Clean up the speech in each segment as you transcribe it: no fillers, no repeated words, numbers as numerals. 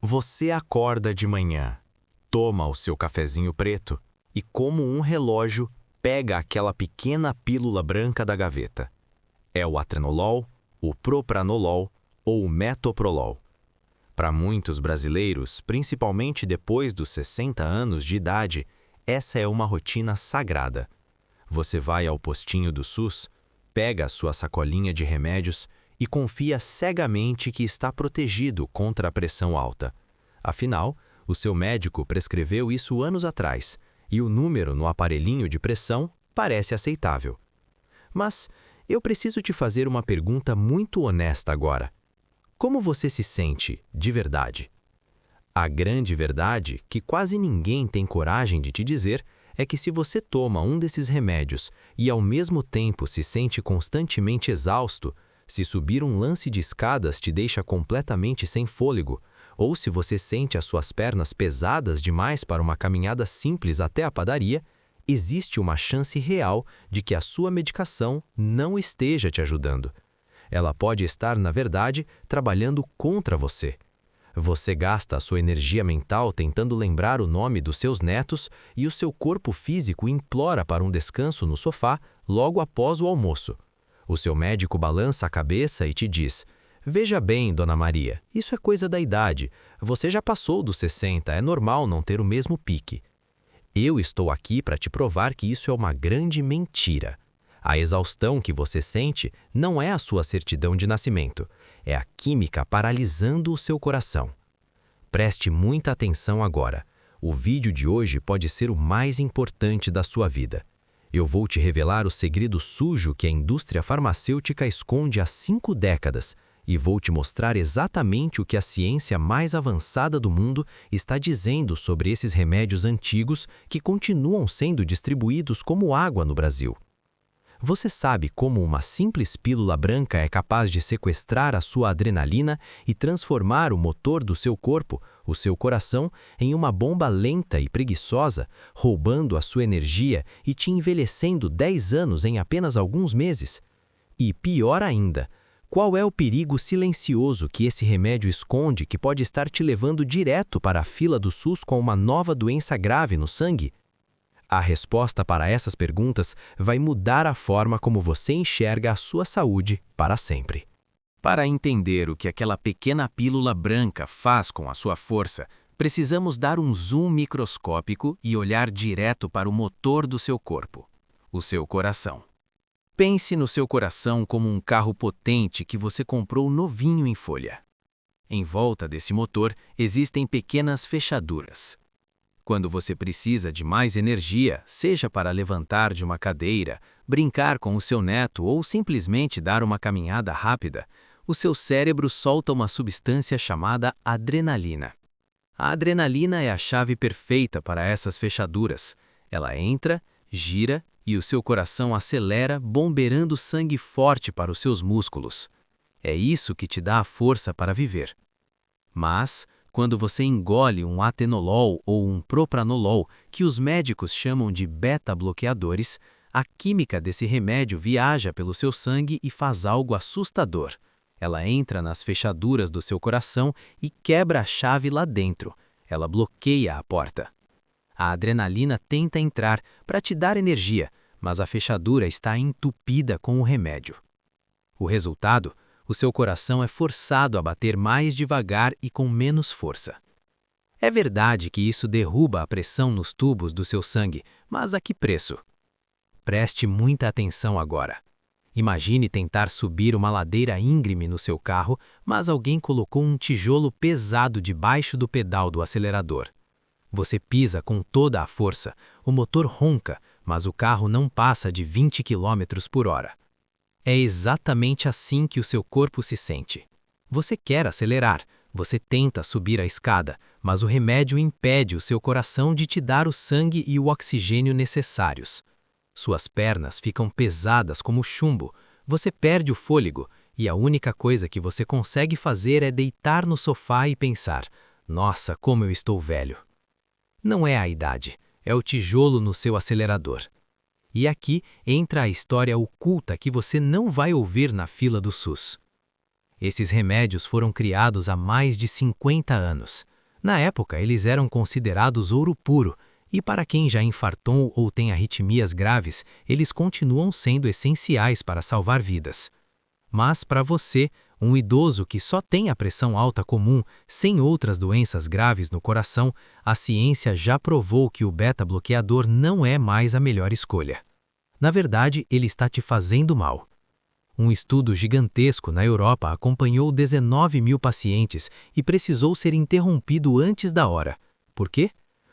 Você acorda de manhã, toma o seu cafezinho preto e, como um relógio, pega aquela pequena pílula branca da gaveta. É o atenolol, o propranolol ou o metoprolol. Para muitos brasileiros, principalmente depois dos 60 anos de idade, essa é uma rotina sagrada. Você vai ao postinho do SUS, pega a sua sacolinha de remédios e confia cegamente que está protegido contra a pressão alta. Afinal, o seu médico prescreveu isso anos atrás e o número no aparelhinho de pressão parece aceitável. Mas eu preciso te fazer uma pergunta muito honesta agora. Como você se sente de verdade? A grande verdade, que quase ninguém tem coragem de te dizer, é que se você toma um desses remédios e ao mesmo tempo se sente constantemente exausto, se subir um lance de escadas te deixa completamente sem fôlego, ou se você sente as suas pernas pesadas demais para uma caminhada simples até a padaria, existe uma chance real de que a sua medicação não esteja te ajudando. Ela pode estar, na verdade, trabalhando contra você. Você gasta a sua energia mental tentando lembrar o nome dos seus netos e o seu corpo físico implora para um descanso no sofá logo após o almoço. O seu médico balança a cabeça e te diz: "Veja bem, Dona Maria, isso é coisa da idade. Você já passou dos 60, é normal não ter o mesmo pique." Eu estou aqui para te provar que isso é uma grande mentira. A exaustão que você sente não é a sua certidão de nascimento, é a química paralisando o seu coração. Preste muita atenção agora. O vídeo de hoje pode ser o mais importante da sua vida. Eu vou te revelar o segredo sujo que a indústria farmacêutica esconde há 5 décadas e vou te mostrar exatamente o que a ciência mais avançada do mundo está dizendo sobre esses remédios antigos que continuam sendo distribuídos como água no Brasil. Você sabe como uma simples pílula branca é capaz de sequestrar a sua adrenalina e transformar o motor do seu corpo, o seu coração, em uma bomba lenta e preguiçosa, roubando a sua energia e te envelhecendo 10 anos em apenas alguns meses? E pior ainda, qual é o perigo silencioso que esse remédio esconde que pode estar te levando direto para a fila do SUS com uma nova doença grave no sangue? A resposta para essas perguntas vai mudar a forma como você enxerga a sua saúde para sempre. Para entender o que aquela pequena pílula branca faz com a sua força, precisamos dar um zoom microscópico e olhar direto para o motor do seu corpo, o seu coração. Pense no seu coração como um carro potente que você comprou novinho em folha. Em volta desse motor existem pequenas fechaduras. Quando você precisa de mais energia, seja para levantar de uma cadeira, brincar com o seu neto ou simplesmente dar uma caminhada rápida, o seu cérebro solta uma substância chamada adrenalina. A adrenalina é a chave perfeita para essas fechaduras. Ela entra, gira e o seu coração acelera, bombeando sangue forte para os seus músculos. É isso que te dá a força para viver. Mas, quando você engole um atenolol ou um propranolol, que os médicos chamam de beta-bloqueadores, a química desse remédio viaja pelo seu sangue e faz algo assustador. Ela entra nas fechaduras do seu coração e quebra a chave lá dentro. Ela bloqueia a porta. A adrenalina tenta entrar para te dar energia, mas a fechadura está entupida com o remédio. O resultado? O seu coração é forçado a bater mais devagar e com menos força. É verdade que isso derruba a pressão nos tubos do seu sangue, mas a que preço? Preste muita atenção agora. Imagine tentar subir uma ladeira íngreme no seu carro, mas alguém colocou um tijolo pesado debaixo do pedal do acelerador. Você pisa com toda a força, o motor ronca, mas o carro não passa de 20 km por hora. É exatamente assim que o seu corpo se sente. Você quer acelerar, você tenta subir a escada, mas o remédio impede o seu coração de te dar o sangue e o oxigênio necessários. Suas pernas ficam pesadas como chumbo, você perde o fôlego e a única coisa que você consegue fazer é deitar no sofá e pensar: "Nossa, como eu estou velho." Não é a idade, é o tijolo no seu acelerador. E aqui entra a história oculta que você não vai ouvir na fila do SUS. Esses remédios foram criados há mais de 50 anos. Na época, eles eram considerados ouro puro, e para quem já infartou ou tem arritmias graves, eles continuam sendo essenciais para salvar vidas. Mas para você, um idoso que só tem a pressão alta comum, sem outras doenças graves no coração, a ciência já provou que o beta-bloqueador não é mais a melhor escolha. Na verdade, ele está te fazendo mal. Um estudo gigantesco na Europa acompanhou 19 mil pacientes e precisou ser interrompido antes da hora. Por quê?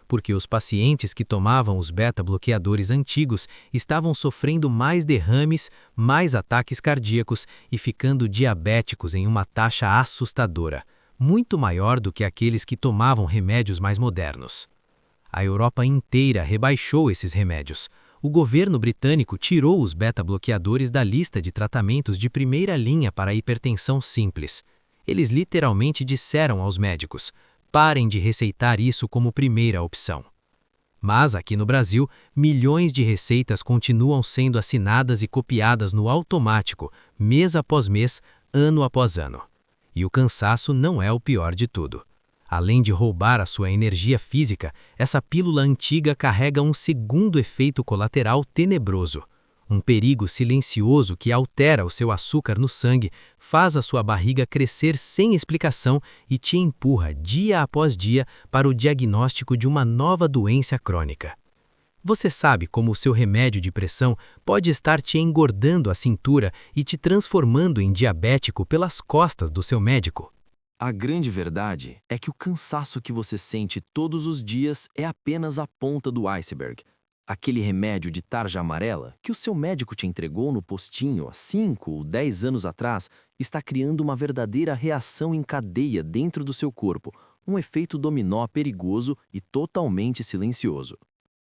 Porque os pacientes que tomavam os beta-bloqueadores antigos estavam sofrendo mais derrames, mais ataques cardíacos e ficando diabéticos em uma taxa assustadora, muito maior do que aqueles que tomavam remédios mais modernos. A Europa inteira rebaixou esses remédios. O governo britânico tirou os beta-bloqueadores da lista de tratamentos de primeira linha para a hipertensão simples. Eles literalmente disseram aos médicos: parem de receitar isso como primeira opção. Mas aqui no Brasil, milhões de receitas continuam sendo assinadas e copiadas no automático, mês após mês, ano após ano. E o cansaço não é o pior de tudo. Além de roubar a sua energia física, essa pílula antiga carrega um segundo efeito colateral tenebroso. Um perigo silencioso que altera o seu açúcar no sangue, faz a sua barriga crescer sem explicação e te empurra dia após dia para o diagnóstico de uma nova doença crônica. Você sabe como o seu remédio de pressão pode estar te engordando a cintura e te transformando em diabético pelas costas do seu médico? A grande verdade é que o cansaço que você sente todos os dias é apenas a ponta do iceberg. Aquele remédio de tarja amarela que o seu médico te entregou no postinho há 5 ou 10 anos atrás está criando uma verdadeira reação em cadeia dentro do seu corpo, um efeito dominó perigoso e totalmente silencioso.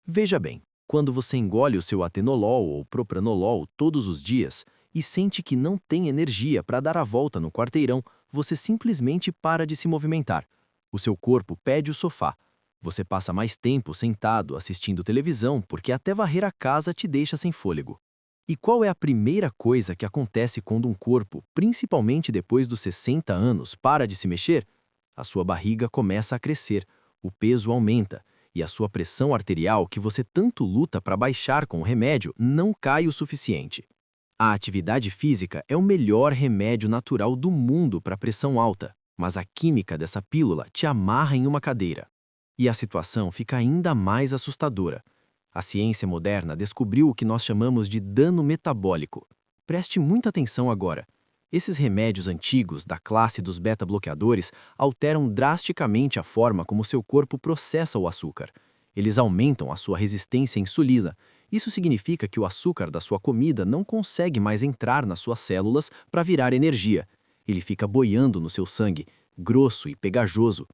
Veja bem, quando você engole o seu atenolol ou propranolol todos os dias e sente que não tem energia para dar a volta no quarteirão, você simplesmente para de se movimentar. O seu corpo pede o sofá. Você passa mais tempo sentado assistindo televisão porque até varrer a casa te deixa sem fôlego. E qual é a primeira coisa que acontece quando um corpo, principalmente depois dos 60 anos, para de se mexer? A sua barriga começa a crescer, o peso aumenta e a sua pressão arterial, que você tanto luta para baixar com o remédio, não cai o suficiente. A atividade física é o melhor remédio natural do mundo para pressão alta, mas a química dessa pílula te amarra em uma cadeira. E a situação fica ainda mais assustadora. A ciência moderna descobriu o que nós chamamos de dano metabólico. Preste muita atenção agora. Esses remédios antigos da classe dos beta-bloqueadores alteram drasticamente a forma como seu corpo processa o açúcar. Eles aumentam a sua resistência à insulina. Isso significa que o açúcar da sua comida não consegue mais entrar nas suas células para virar energia. Ele fica boiando no seu sangue, grosso e pegajoso.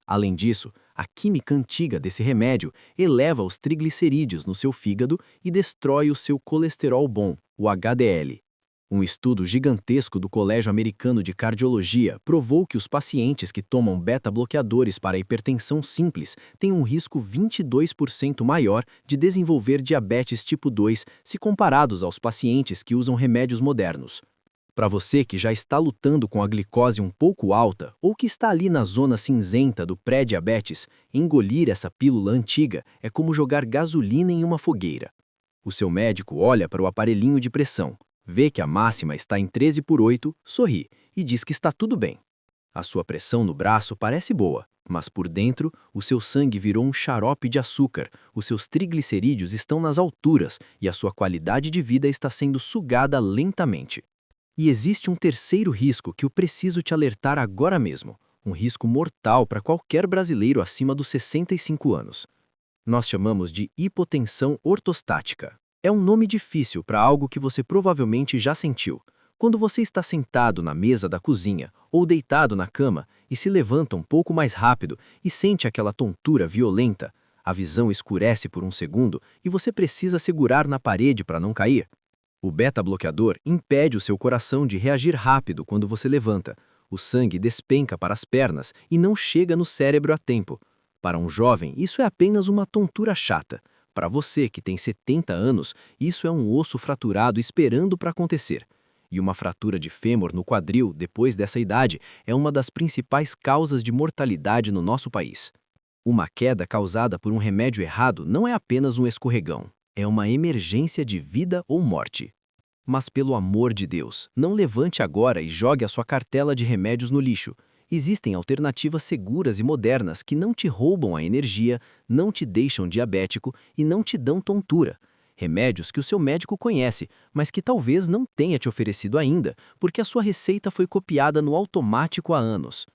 Além disso, a química antiga desse remédio eleva os triglicerídeos no seu fígado e destrói o seu colesterol bom, o HDL. Um estudo gigantesco do Colégio Americano de Cardiologia provou que os pacientes que tomam beta-bloqueadores para hipertensão simples têm um risco 22% maior de desenvolver diabetes tipo 2 se comparados aos pacientes que usam remédios modernos. Para você que já está lutando com a glicose um pouco alta ou que está ali na zona cinzenta do pré-diabetes, engolir essa pílula antiga é como jogar gasolina em uma fogueira. O seu médico olha para o aparelhinho de pressão, vê que a máxima está em 13/8, sorri e diz que está tudo bem. A sua pressão no braço parece boa, mas por dentro o seu sangue virou um xarope de açúcar, os seus triglicerídeos estão nas alturas e a sua qualidade de vida está sendo sugada lentamente. E existe um terceiro risco que eu preciso te alertar agora mesmo, um risco mortal para qualquer brasileiro acima dos 65 anos. Nós chamamos de hipotensão ortostática. É um nome difícil para algo que você provavelmente já sentiu. Quando você está sentado na mesa da cozinha ou deitado na cama e se levanta um pouco mais rápido e sente aquela tontura violenta, a visão escurece por um segundo e você precisa segurar na parede para não cair. O beta-bloqueador impede o seu coração de reagir rápido quando você levanta. O sangue despenca para as pernas e não chega no cérebro a tempo. Para um jovem, isso é apenas uma tontura chata. Para você que tem 70 anos, isso é um osso fraturado esperando para acontecer. E uma fratura de fêmur no quadril depois dessa idade é uma das principais causas de mortalidade no nosso país. Uma queda causada por um remédio errado não é apenas um escorregão, é uma emergência de vida ou morte. Mas pelo amor de Deus, não levante agora e jogue a sua cartela de remédios no lixo. Existem alternativas seguras e modernas que não te roubam a energia, não te deixam diabético e não te dão tontura. Remédios que o seu médico conhece, mas que talvez não tenha te oferecido ainda, porque a sua receita foi copiada no automático há anos.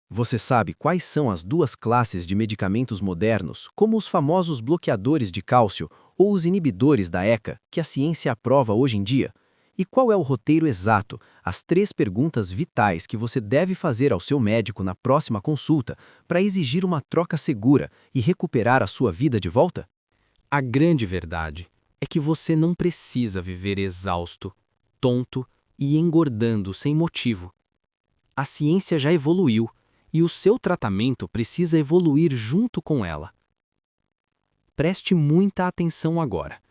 Você sabe quais são as duas classes de medicamentos modernos, como os famosos bloqueadores de cálcio ou os inibidores da ECA, que a ciência aprova hoje em dia? E qual é o roteiro exato, as 3 perguntas vitais que você deve fazer ao seu médico na próxima consulta para exigir uma troca segura e recuperar a sua vida de volta? A grande verdade é que você não precisa viver exausto, tonto e engordando sem motivo. A ciência já evoluiu e o seu tratamento precisa evoluir junto com ela. Preste muita atenção agora.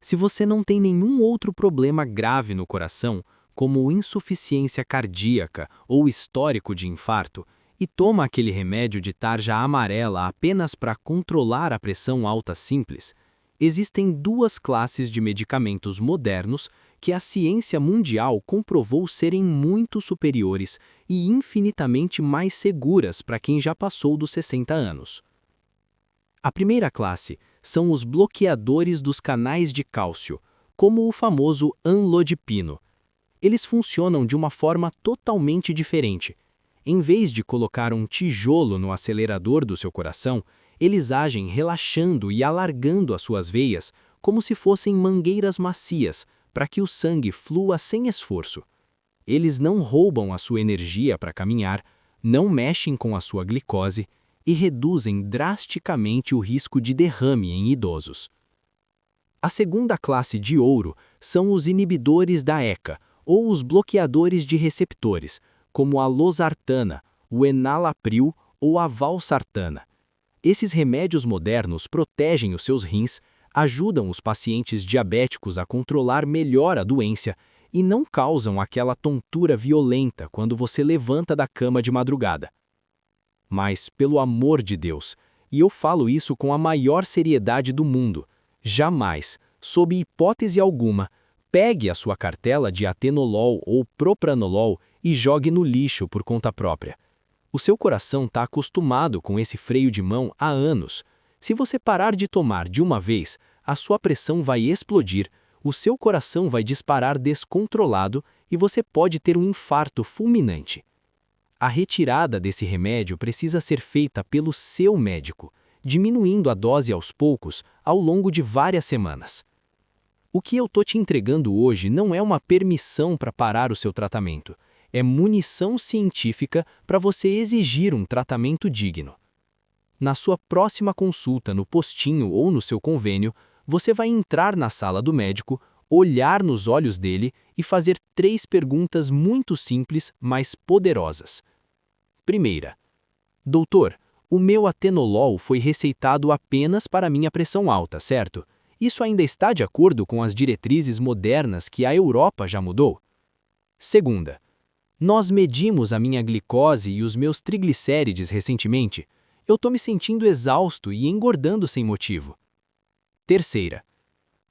Se você não tem nenhum outro problema grave no coração, como insuficiência cardíaca ou histórico de infarto, e toma aquele remédio de tarja amarela apenas para controlar a pressão alta simples, existem 2 classes de medicamentos modernos que a ciência mundial comprovou serem muito superiores e infinitamente mais seguras para quem já passou dos 60 anos. A primeira classe são os bloqueadores dos canais de cálcio, como o famoso anlodipino. Eles funcionam de uma forma totalmente diferente. Em vez de colocar um tijolo no acelerador do seu coração, eles agem relaxando e alargando as suas veias como se fossem mangueiras macias, para que o sangue flua sem esforço. Eles não roubam a sua energia para caminhar, não mexem com a sua glicose e reduzem drasticamente o risco de derrame em idosos. A segunda classe de ouro são os inibidores da ECA, ou os bloqueadores de receptores, como a losartana, o enalapril ou a valsartana. Esses remédios modernos protegem os seus rins, ajudam os pacientes diabéticos a controlar melhor a doença e não causam aquela tontura violenta quando você levanta da cama de madrugada. Mas, pelo amor de Deus, e eu falo isso com a maior seriedade do mundo, jamais, sob hipótese alguma, pegue a sua cartela de atenolol ou propranolol e jogue no lixo por conta própria. O seu coração está acostumado com esse freio de mão há anos. Se você parar de tomar de uma vez, a sua pressão vai explodir, o seu coração vai disparar descontrolado e você pode ter um infarto fulminante. A retirada desse remédio precisa ser feita pelo seu médico, diminuindo a dose aos poucos ao longo de várias semanas. O que eu estou te entregando hoje não é uma permissão para parar o seu tratamento, é munição científica para você exigir um tratamento digno. Na sua próxima consulta no postinho ou no seu convênio, você vai entrar na sala do médico, olhar nos olhos dele e fazer 3 perguntas muito simples, mas poderosas. Primeira: doutor, o meu atenolol foi receitado apenas para minha pressão alta, certo? Isso ainda está de acordo com as diretrizes modernas que a Europa já mudou? Segunda: nós medimos a minha glicose e os meus triglicérides recentemente. Eu estou me sentindo exausto e engordando sem motivo. Terceira: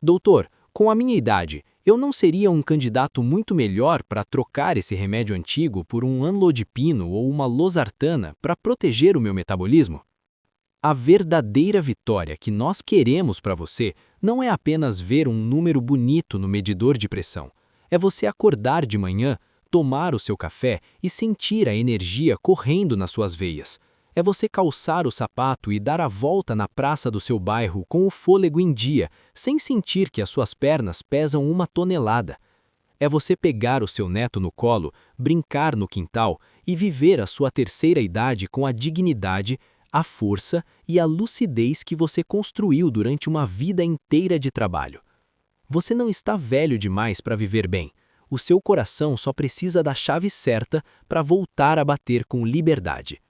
doutor, com a minha idade, eu não seria um candidato muito melhor para trocar esse remédio antigo por um anlodipino ou uma losartana para proteger o meu metabolismo? A verdadeira vitória que nós queremos para você não é apenas ver um número bonito no medidor de pressão. É você acordar de manhã, tomar o seu café e sentir a energia correndo nas suas veias. É você calçar o sapato e dar a volta na praça do seu bairro com o fôlego em dia, sem sentir que as suas pernas pesam 1 tonelada. É você pegar o seu neto no colo, brincar no quintal e viver a sua terceira idade com a dignidade, a força e a lucidez que você construiu durante uma vida inteira de trabalho. Você não está velho demais para viver bem. O seu coração só precisa da chave certa para voltar a bater com liberdade.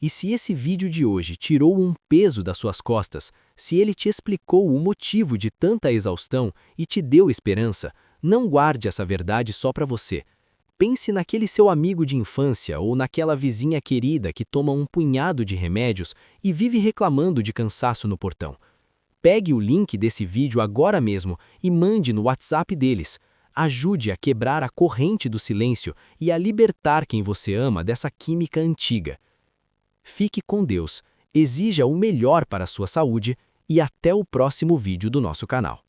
E se esse vídeo de hoje tirou um peso das suas costas, se ele te explicou o motivo de tanta exaustão e te deu esperança, Não guarde essa verdade só para você. Pense naquele seu amigo de infância ou naquela vizinha querida que toma um punhado de remédios e vive reclamando de cansaço no portão. Pegue o link desse vídeo agora mesmo e mande no WhatsApp deles. Ajude a quebrar a corrente do silêncio e a libertar quem você ama dessa química antiga. Fique com Deus, exija o melhor para a sua saúde e até o próximo vídeo do nosso canal.